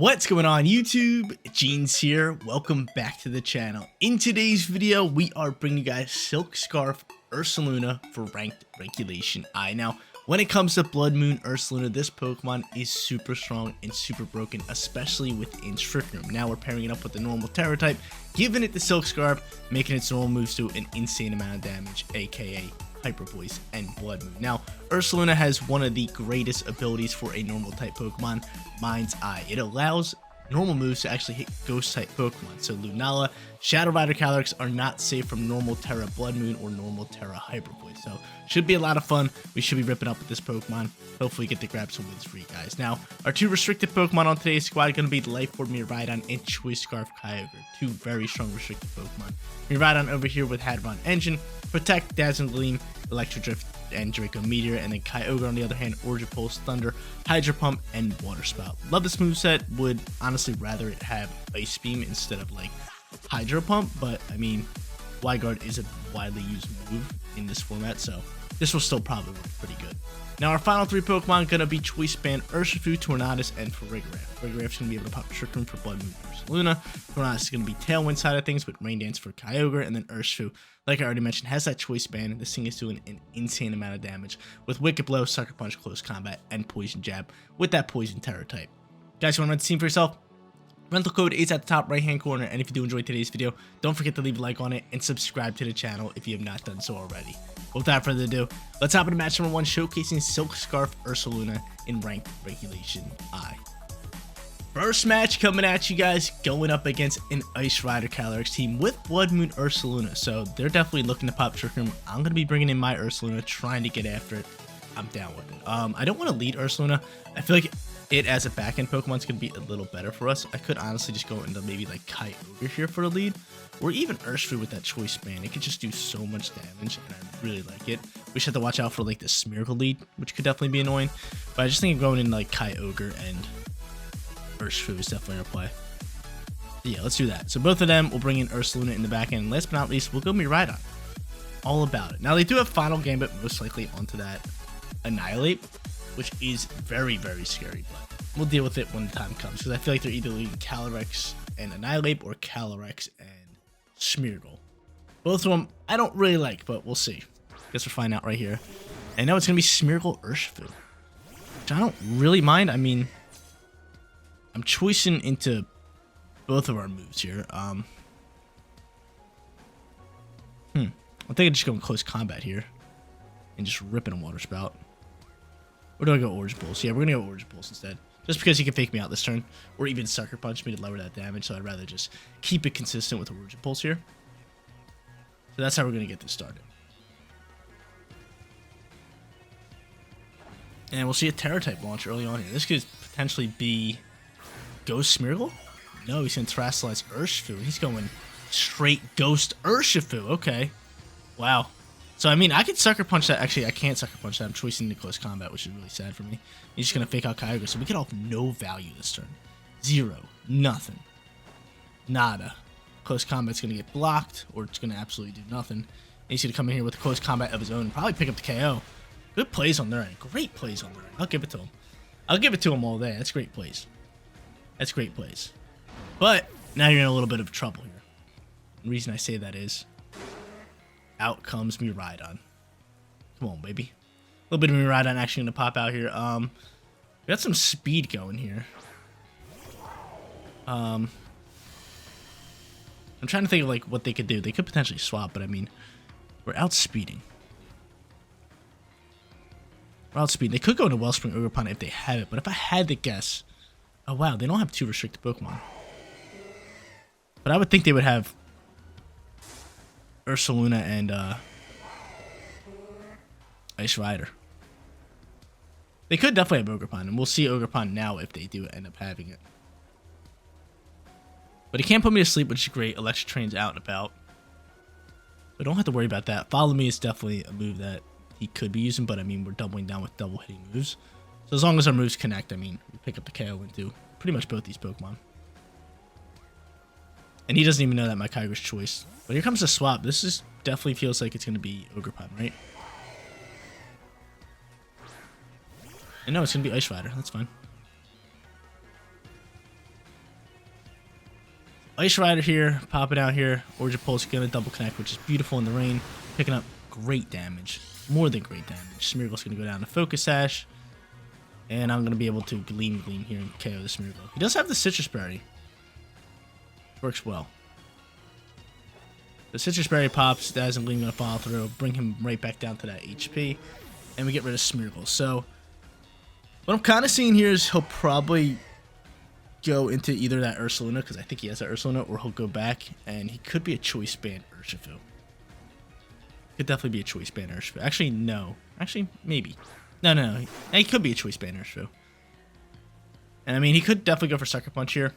What's going on YouTube? Jeans here. Welcome back to the channel. In today's video, we are bringing you guys Silk Scarf Ursaluna for Ranked Regulation I. Now, when it comes to Blood Moon Ursaluna, this Pokemon is super strong and super broken, especially within Trick Room. Now we're pairing it up with the normal Terra type, giving it the Silk Scarf, making its normal moves do an insane amount of damage, aka Hyper Voice and Blood Moon. Now, Ursaluna has one of the greatest abilities for a normal type Pokemon, Mind's Eye. It allows normal moves to actually hit ghost type Pokemon. So Lunala, Shadow Rider Calyrex are not safe from normal Terra Blood Moon or normal Terra Hyper Voice. So should be a lot of fun. We should be ripping up with this Pokemon. Hopefully get to grab some wins for you guys. Now, our two restricted Pokemon on today's squad are going to be Life Orb Miraidon and Choice Scarf Kyogre. Two very strong restricted Pokemon. Miraidon over here with Hadron Engine, Protect, Dazzling Gleam, Electro Drift, and Draco Meteor, and then Kyogre on the other hand, Origin Pulse, Thunder, Hydro Pump, and Water Spout. Love this moveset, would honestly rather it have Ice Beam instead of like Hydro Pump, but I mean, Y-Guard is a widely used move in this format, so this will still probably work pretty good. Now our final three Pokemon gonna be Choice Band, Urshifu, Tornadus, and Farigiraf. Farigiraf's gonna be able to pop Trick Room for Blood Moon Ursaluna. Tornadus is gonna be Tailwind side of things with Rain Dance for Kyogre, and then Urshifu, like I already mentioned, has that Choice Band. This thing is doing an insane amount of damage with Wicked Blow, Sucker Punch, Close Combat, and Poison Jab with that Poison Terror type. Guys, you wanna rent the team for yourself? Rental code is at the top right hand corner, and if you do enjoy today's video, don't forget to leave a like on it and subscribe to the channel if you have not done so already. Without further ado, let's hop into match number 1, showcasing Silk Scarf Ursaluna in Ranked Regulation I. First match coming at you guys, going up against an Ice Rider Calyrex team with Blood Moon Ursaluna, so they're definitely looking to pop Trick Room. I'm going to be bringing in my Ursaluna, trying to get after it. I'm down with it. I don't want to lead Ursaluna. I feel like it as a back-end Pokemon is going to be a little better for us. I could honestly just go into maybe like Kyogre here for the lead, or even Urshifu with that Choice Band. It could just do so much damage, and I really like it. We should have to watch out for like the Smeargle lead, which could definitely be annoying, but I just think going in like Kyogre and Urshifu is definitely our play. Yeah, let's do that. So both of them will bring in Ursaluna in the back end, and last but not least, we'll go Miraidon. All about it. Now they do have Final Gambit most likely onto that Annihilate, which is very, very scary, but we'll deal with it when the time comes, because I feel like they're either leading Calyrex and Annihilate or Calyrex and Smeargle. Both of them I don't really like, but we'll see. Guess we'll find out right here. And now it's going to be Smeargle Urshifu, which I don't really mind. I mean, I'm choosing into both of our moves here. I think I'm just going close combat here and just ripping a Water Spout. Or do I go Origin Pulse? Yeah, we're gonna go Origin Pulse instead. Just because he can fake me out this turn, or even Sucker Punch me to lower that damage, so I'd rather just keep it consistent with Origin Pulse here. So that's how we're gonna get this started. And we'll see a Terra type launch early on here. This could potentially be Ghost Smeargle? No, he's gonna Terrasilize Urshifu, and he's going straight Ghost Urshifu. Okay. Wow. So, I mean, I could Sucker Punch that. Actually, I can't Sucker Punch that. I'm choosing the Close Combat, which is really sad for me. He's just going to fake out Kyogre. So, we get off no value this turn. Zero. Nothing. Nada. Close Combat's going to get blocked, or it's going to absolutely do nothing. And he's going to come in here with a Close Combat of his own and probably pick up the KO. Good plays on their end. Great plays on their end. I'll give it to him. I'll give it to him all day. That's great plays. That's great plays. But, now you're in a little bit of trouble here. The reason I say that is, out comes Miraidon. Come on, baby. A little bit of Miraidon actually going to pop out here. We got some speed going here. I'm trying to think of like what they could do. They could potentially swap, but I mean, we're outspeeding. We're outspeeding. They could go into Wellspring Ogerpon if they have it, but if I had to guess, oh wow, they don't have two restricted Pokemon. But I would think they would have Ursaluna and Ice Rider. They could definitely have Ogerpon, and we'll see Ogerpon now if they do end up having it. But he can't put me to sleep, which is great. Electric Train's out and about. So don't have to worry about that. Follow Me is definitely a move that he could be using, but I mean, we're doubling down with double hitting moves. So as long as our moves connect, I mean, we pick up the KO into pretty much both these Pokemon. And he doesn't even know that my Kyogre's Choice. But here comes the swap. This is definitely feels like it's going to be Ogerpon, right? And no, it's going to be Ice Rider. That's fine. Ice Rider here, popping out here. Origin Pulse gonna double connect, which is beautiful in the rain. Picking up great damage. More than great damage. Smeargle's gonna go down to Focus Sash. And I'm gonna be able to Gleam here and KO the Smeargle. He does have the Citrus Berry. Works well. The Citrus Berry pops, Dazzling Gleam gonna follow through, bring him right back down to that HP. And we get rid of Smeargle. So, what I'm kind of seeing here is he'll probably go into either that Ursaluna, because I think he has that Ursaluna, or he'll go back, and he could be a Choice Band Urshifu. Could definitely be a Choice Band Urshifu. Actually, no. Actually, maybe. No. He could be a Choice Band Urshifu. And I mean, he could definitely go for Sucker Punch here.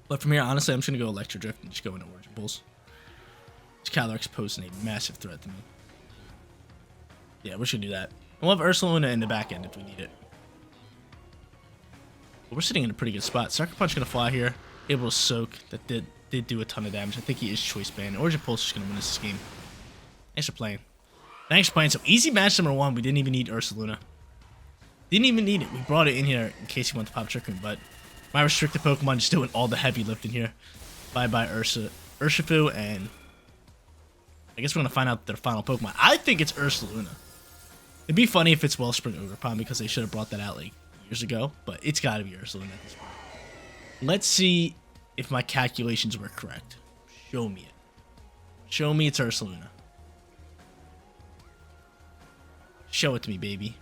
But from here, honestly, I'm just going to go Electro Drift and just go into Origin Pulse. This Calyrex posing a massive threat to me. Yeah, we're just going to do that. We'll have Ursaluna in the back end if we need it. But we're sitting in a pretty good spot. Sucker Punch going to fly here. Able to soak. That did do a ton of damage. I think he is Choice Band. Origin Pulse is going to win this game. Thanks for playing. Thanks for playing. So easy match number 1. We didn't even need Ursaluna. Didn't even need it. We brought it in here in case you want to pop Trick Room, but my restricted Pokemon just doing all the heavy lifting here. Bye-bye Urshifu, and I guess we're going to find out their final Pokemon. I think it's Ursaluna. It'd be funny if it's Wellspring Ogerpon because they should have brought that out like years ago, but it's got to be Ursaluna at this point. Let's see if my calculations were correct. Show me it. Show me it's Ursaluna. Show it to me, baby.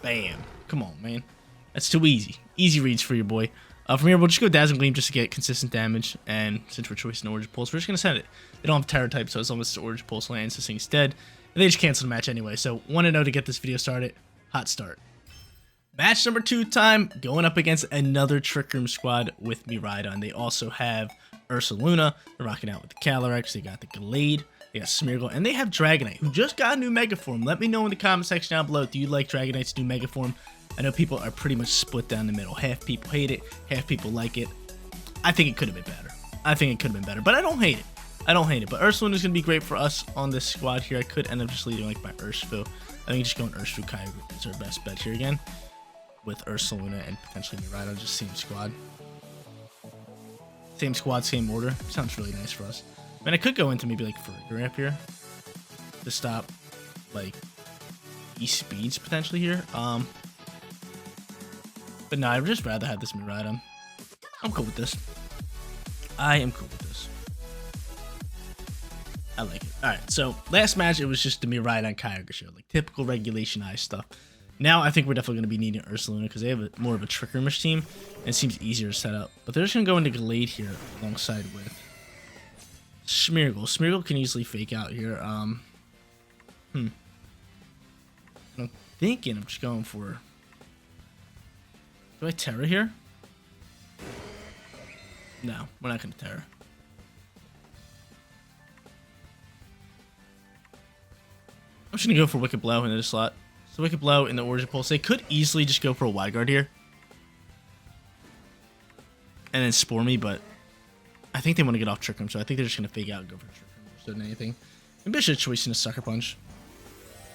Bam. Come on, man. That's too easy. Easy reads for your boy. From here, we'll just go Dazzling Gleam just to get consistent damage. And since we're choosing Origin Pulse, we're just going to send it. They don't have Terra type, so as long as the Origin Pulse lands, this thing's dead. And they just cancel the match anyway. So 1-0 to get this video started. Hot start. Match number 2 time. Going up against another Trick Room squad with Miraidon. They also have Ursaluna. They're rocking out with the Calyrex. They got the Gallade. They got Smeargle, and they have Dragonite, who just got a new Mega Form. Let me know in the comment section down below, do you like Dragonite's new Mega Form? I know people are pretty much split down the middle. Half people hate it, half people like it. I think it could have been better. But I don't hate it. But Ursaluna is going to be great for us on this squad here. I could end up just leading like my Urshifu. I think just going Urshifu Kyogre is our best bet here again. With Ursaluna and potentially Miraidon, just same squad. Same squad, same order. Sounds really nice for us. I mean, I could go into maybe like Ferrigger up here to stop like E-Speeds potentially here. But no, I'd just rather have this Miraidon. I'm cool with this. I am cool with this. I like it. Alright, so last match, it was just the Miraidon Kyogre show. Like typical Regulation Eye stuff. Now I think we're definitely going to be needing Ursaluna because they have more of a Trick Room team. And it seems easier to set up. But they're just going to go into Gallade here alongside with Smeargle. Smeargle can easily fake out here. I'm thinking I'm just going for... Do I Terra here? No, we're not going to Terra. I'm just going to go for Wicked Blow into the slot. So Wicked Blow in the Origin Pulse. They could easily just go for a Wide Guard here. And then Spore me, but I think they want to get off Trick Room, so I think they're just going to fake out and go for Trick Room more so than anything. Maybe I should have choice in a Sucker Punch.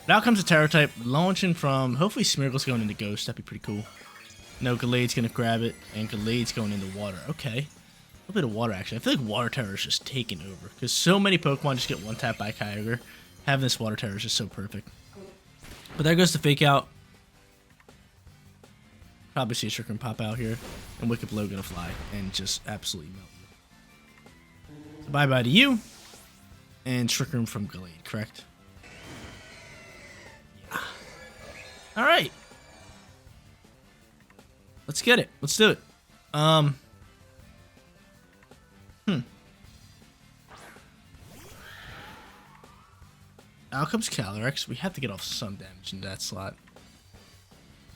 Now comes a Terra type, launching from, hopefully Smeargle's going into Ghost, that'd be pretty cool. No, Gallade's going to grab it, and Gallade's going into Water. Okay. A little bit of Water action. I feel like Water Terror is just taking over, because so many Pokemon just get one-tap by Kyogre. Having this Water Terror is just so perfect. But there goes the fake out. Probably see a Trick Room pop out here, and Wicked Blow going to fly, and just absolutely melt you. So bye-bye to you, and Trick Room from Gallade, correct? Yeah. Alright. Let's get it. Let's do it. Out comes Calyrex. We have to get off some damage in that slot.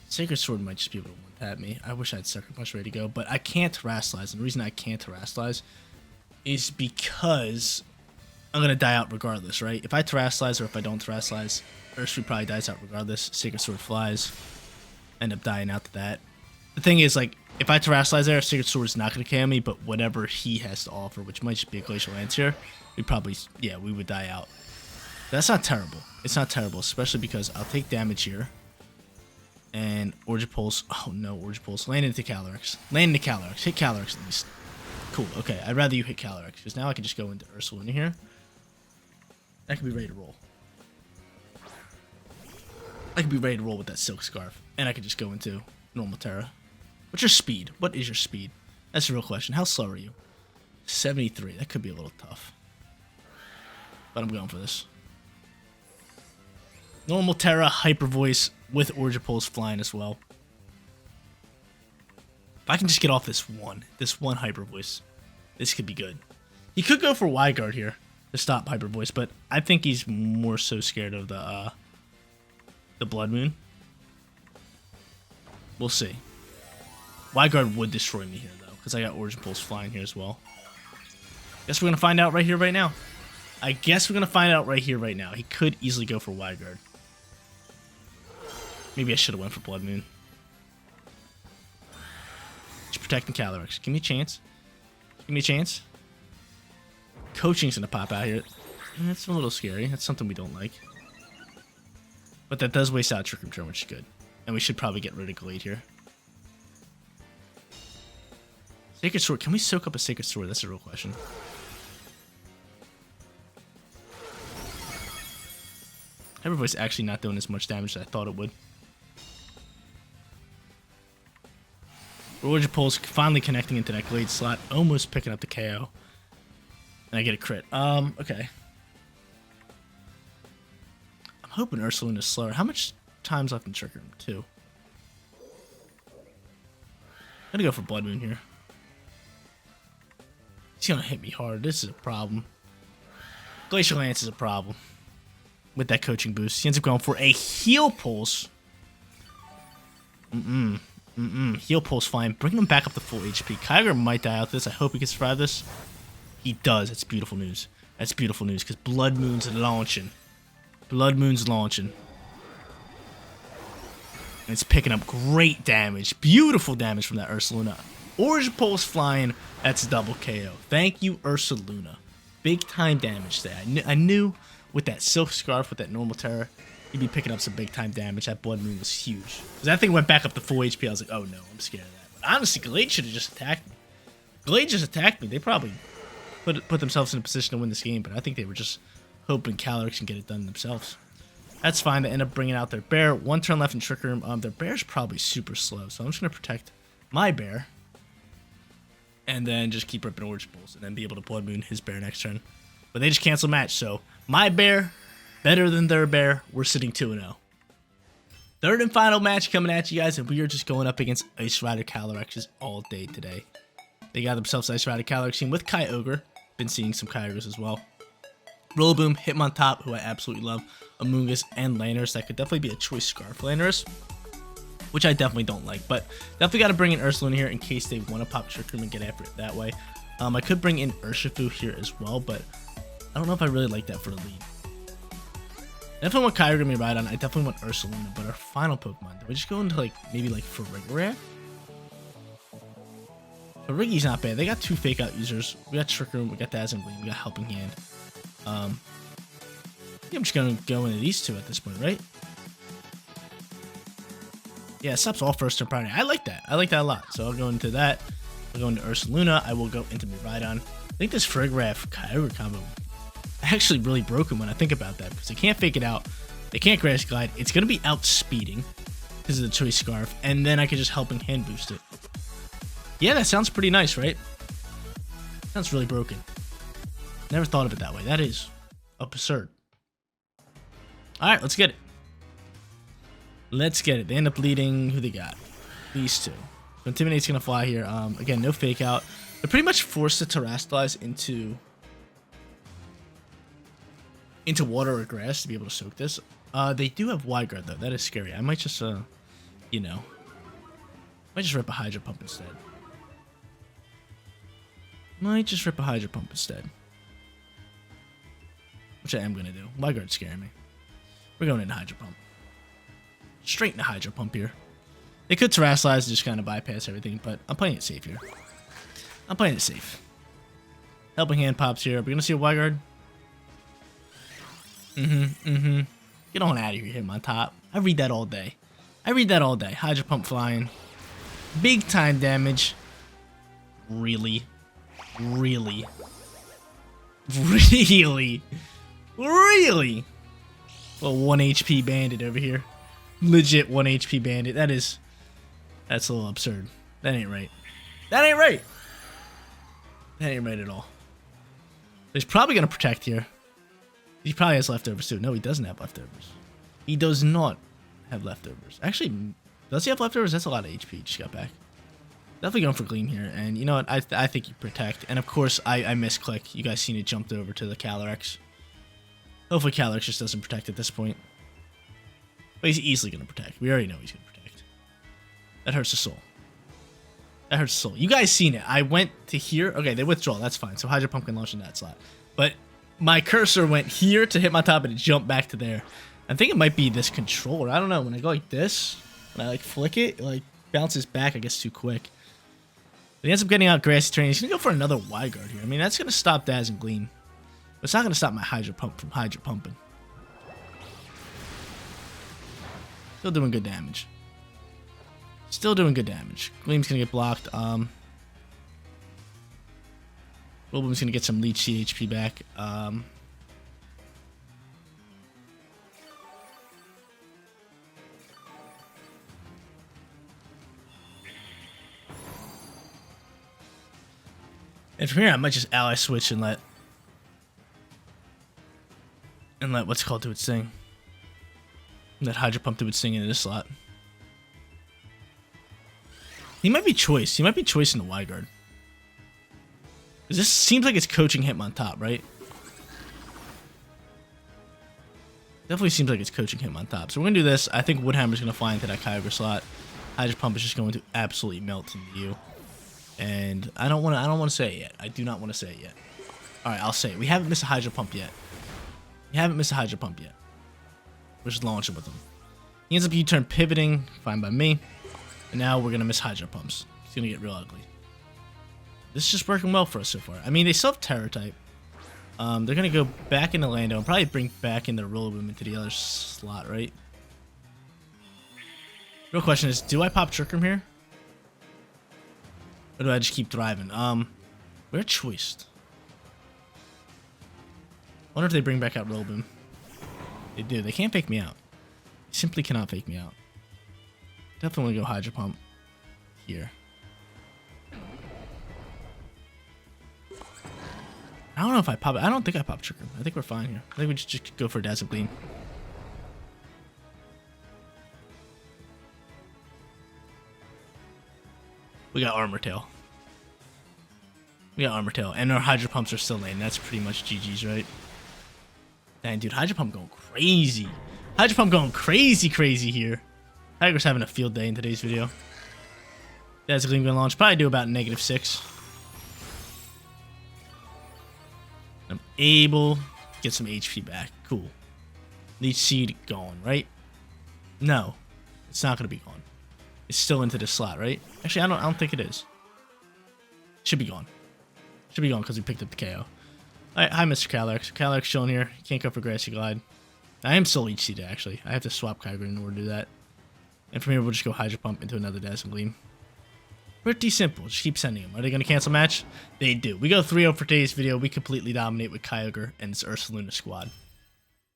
Sacred Sword might just be able to one-tap me. I wish I had Sucker Punch ready to go, but I can't Terrasilize. And the reason I can't Terrasilize is because I'm going to die out regardless, right? If I Terrasilize or if I don't Terrasilize, Urshifu probably dies out regardless. Sacred Sword flies. End up dying out to that. The thing is, like, if I Terrasilize there, Sacred Sword is not going to KO me, but whatever he has to offer, which might just be a Glacial Lance here, we probably, yeah, we would die out. That's not terrible. It's not terrible, especially because I'll take damage here. And Origin Pulse. Oh no, Origin Pulse. Land into Calyrex. Land into Calyrex. Hit Calyrex at least. Cool. Okay, I'd rather you hit Calyrex, because now I can just go into Ursaluna here. I can be ready to roll. I can be ready to roll with that Silk Scarf. And I can just go into normal Terra. What's your speed? What is your speed? That's the real question. How slow are you? 73. That could be a little tough. But I'm going for this. Normal Terra, Hyper Voice with Origin Pulse flying as well. If I can just get off this one Hyper Voice, this could be good. He could go for Y-Guard here to stop Hyper Voice, but I think he's more so scared of the Blood Moon. We'll see. Y-Guard would destroy me here, though, because I got Origin Pulse flying here as well. Guess we're going to find out right here, right now. I guess we're going to find out right here, right now. He could easily go for Y-Guard. Maybe I should have went for Blood Moon. Just protecting Calyrex. Give me a chance. Give me a chance. Coaching's going to pop out here. That's a little scary. That's something we don't like. But that does waste out Trick Room turn, which is good. And we should probably get rid of Glade here. Sacred Sword. Can we soak up a Sacred Sword? That's a real question. Hyper Voice actually not doing as much damage as I thought it would. Origin Pulse finally connecting into that Glade slot. Almost picking up the KO. And I get a crit. Okay. I'm hoping Ursaluna is slower. How much time's left in Trick Room? 2. I'm gonna go for Blood Moon here. He's gonna hit me hard. This is a problem. Glacial Lance is a problem. With that coaching boost. He ends up going for a Heal Pulse. Heal Pulse fine. Bringing him back up to full HP. Kyogre might die out this. I hope he can survive this. He does. That's beautiful news. That's beautiful news because Blood Moon's launching. Blood Moon's launching. And it's picking up great damage. Beautiful damage from that Ursaluna. Origin Pulse flying. That's double KO. Thank you, Ursaluna. Big time damage there. I knew with that Silk Scarf, with that normal Terra, he'd be picking up some big time damage. That Blood Moon was huge. Because that thing went back up to full HP. I was like, oh no, I'm scared of that. But honestly, Glade should have just attacked me. Glade just attacked me. They probably put themselves in a position to win this game, but I think they were just hoping Calyrex can get it done themselves. That's fine. They end up bringing out their bear. 1 turn left in Trick Room. Their bear's probably super slow, so I'm just going to protect my bear. And then just keep ripping Origin Pulse, and then be able to Blood Moon his bear next turn. But they just cancel match, so my bear, better than their bear. We're sitting 2-0. Third and final match coming at you guys, and we are just going up against Ice Rider Calyrex all day today. They got themselves Ice Rider Calyrex team with Kyogre. Been seeing some Kyogres as well. Rillaboom, Hitmontop, who I absolutely love, Amoonguss, and Landorus. That could definitely be a choice Scarf Landorus, which I definitely don't like. But definitely got to bring in Ursaluna here in case they want to pop Trick Room and get after it that way. I could bring in Urshifu here as well, but I don't know if I really like that for a lead. Definitely want Kyogre to be right on. I definitely want Ursaluna, but our final Pokemon, do we just go into maybe Farigiraf? Farigi's not bad. They got 2 Fake Out users. We got Trick Room, we got Dazzling, we got Helping Hand. I think I'm just going to go into these 2 at this point, right? Yeah, it stops all first turn priority. I like that. I like that a lot. So I'll go into that. I'll go into Ursaluna. I will go into Miraidon. I think this Farigiraf Kyogre combo actually really broken when I think about that, because they can't Fake It Out. They can't Grass Glide. It's going to be outspeeding because of the Choice Scarf, and then I can just Helping Hand boost it. Yeah, that sounds pretty nice, right? Sounds really broken. Never thought of it that way. That is absurd. Alright, let's get it. Let's get it. They end up leading. Who they got? These 2. So Intimidate's going to fly here. Again, no Fake Out. They're pretty much forced to Terrastallize into water or grass to be able to soak this. They do have Y-Guard, though. That is scary. I might just, might just rip a Hydro Pump instead. Which I am going to do. Y-Guard's scaring me. We're going into Hydro Pump. Straight into Hydro Pump here. They could Terrastallize and just kind of bypass everything, but I'm playing it safe here. I'm playing it safe. Helping Hand pops here. Are we going to see a Y-Guard? Get on out of here, Hitmontop. I read that all day. Hydro Pump flying. Big time damage. Really? Really? Really? Really? Well, 1 HP bandit over here. Legit 1 HP bandit. That's a little absurd. That ain't right. That ain't right. That ain't right at all. He's probably going to protect here. He probably has leftovers too. No, he doesn't have leftovers. He does not have leftovers. Actually, does he have leftovers? That's a lot of HP he just got back. Definitely going for Gleam here. And you know what? I think you protect. And of course, I misclick. You guys seen it jumped over to the Calyrex. Hopefully Calyrex just doesn't protect at this point. But he's easily going to protect. We already know he's going to protect. That hurts the soul. That hurts the soul. You guys seen it. I went to here. Okay, they withdraw. That's fine. So Hydro Pump can launch in that slot. But my cursor went here to hit my top and it jumped back to there. I think it might be this controller. I don't know. When I go like this, when I like flick it, it like bounces back, I guess, too quick. But he ends up getting out Grassy Terrain. He's going to go for another Y-Guard here. I mean, that's going to stop Daz and Gleam. But it's not going to stop my Hydro Pump from Hydro Pumping. Still doing good damage. Still doing good damage. Gleam's going to get blocked. Wilbum's going to get some Leech Seed HP back. And from here, I might just ally switch and let what's called do its thing. Let Hydro Pump do its thing into this slot. He might be choice. He might be choice in the Y-Guard. This seems like it's coaching Hitmontop, right? Definitely seems like it's coaching Hitmontop. So we're gonna do this. I think Woodhammer's gonna fly into that Kyogre slot. Hydro Pump is just going to absolutely melt into you. And I don't want to say it yet. I do not want to say it yet. All right, I'll say it. We haven't missed a Hydro Pump yet. We haven't missed a Hydro Pump yet. We're just launching with him. He ends up U-turn pivoting, fine by me. And now we're gonna miss Hydro Pumps. It's gonna get real ugly. This is just working well for us so far. I mean, they still have Terror type. They're gonna go back into Lando and probably bring back in the Rillaboom into the other slot, right? Real question is, do I pop Trick Room here? Or do I just keep thriving? We're choiced. Wonder if they bring back out Rillaboom. They do. They can't fake me out. They simply cannot fake me out. Definitely want to go Hydro Pump here. I don't know if I pop it. I don't think I pop Trick Room. I think we're fine here. I think we just go for Dazzle Gleam. We got Armor Tail. We got Armor Tail. And our Hydro Pumps are still laying. That's pretty much GG's, right? Dang, dude. Hydro Pump going crazy. Hydro Pump going crazy here. Tiger's having a field day in today's video. Dazzle Gleam gonna launch. Probably do about -6. I'm able to get some HP back. Cool. Leech Seed gone, right? No. It's not gonna be gone. It's still into the slot, right? Actually, I don't think it is. Should be gone. Should be gone because we picked up the KO. Alright, hi Mr. Calyrex. Calyrex shown here. Can't go for Grassy Glide. I am still Leech Seed actually. I have to swap Kyogre in order to do that. And from here, we'll just go Hydro Pump into another Dazzle Gleam. Pretty simple. Just keep sending them. Are they going to cancel match? They do. We go 3-0 for today's video. We completely dominate with Kyogre and this Ursaluna squad.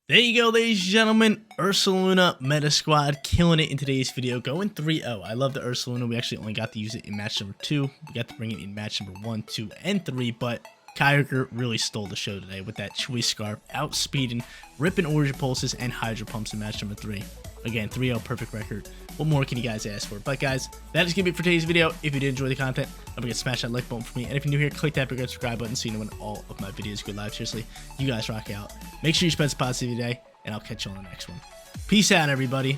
There you go, ladies and gentlemen. Ursaluna meta squad killing it in today's video. Going 3-0. I love the Ursaluna. We actually only got to use it in match number 2. We got to bring it in match number 1, 2, and 3. But Kyogre really stole the show today with that Choice Scarf, outspeeding, ripping Origin Pulses, and Hydro Pumps in match number 3. Again, 3-0 perfect record. What more can you guys ask for? But guys, that is going to be it for today's video. If you did enjoy the content, don't forget to smash that like button for me. And if you're new here, click that big red subscribe button so you know when all of my videos go live. Seriously, you guys rock out. Make sure you spread some positivity today, and I'll catch you on the next one. Peace out, everybody.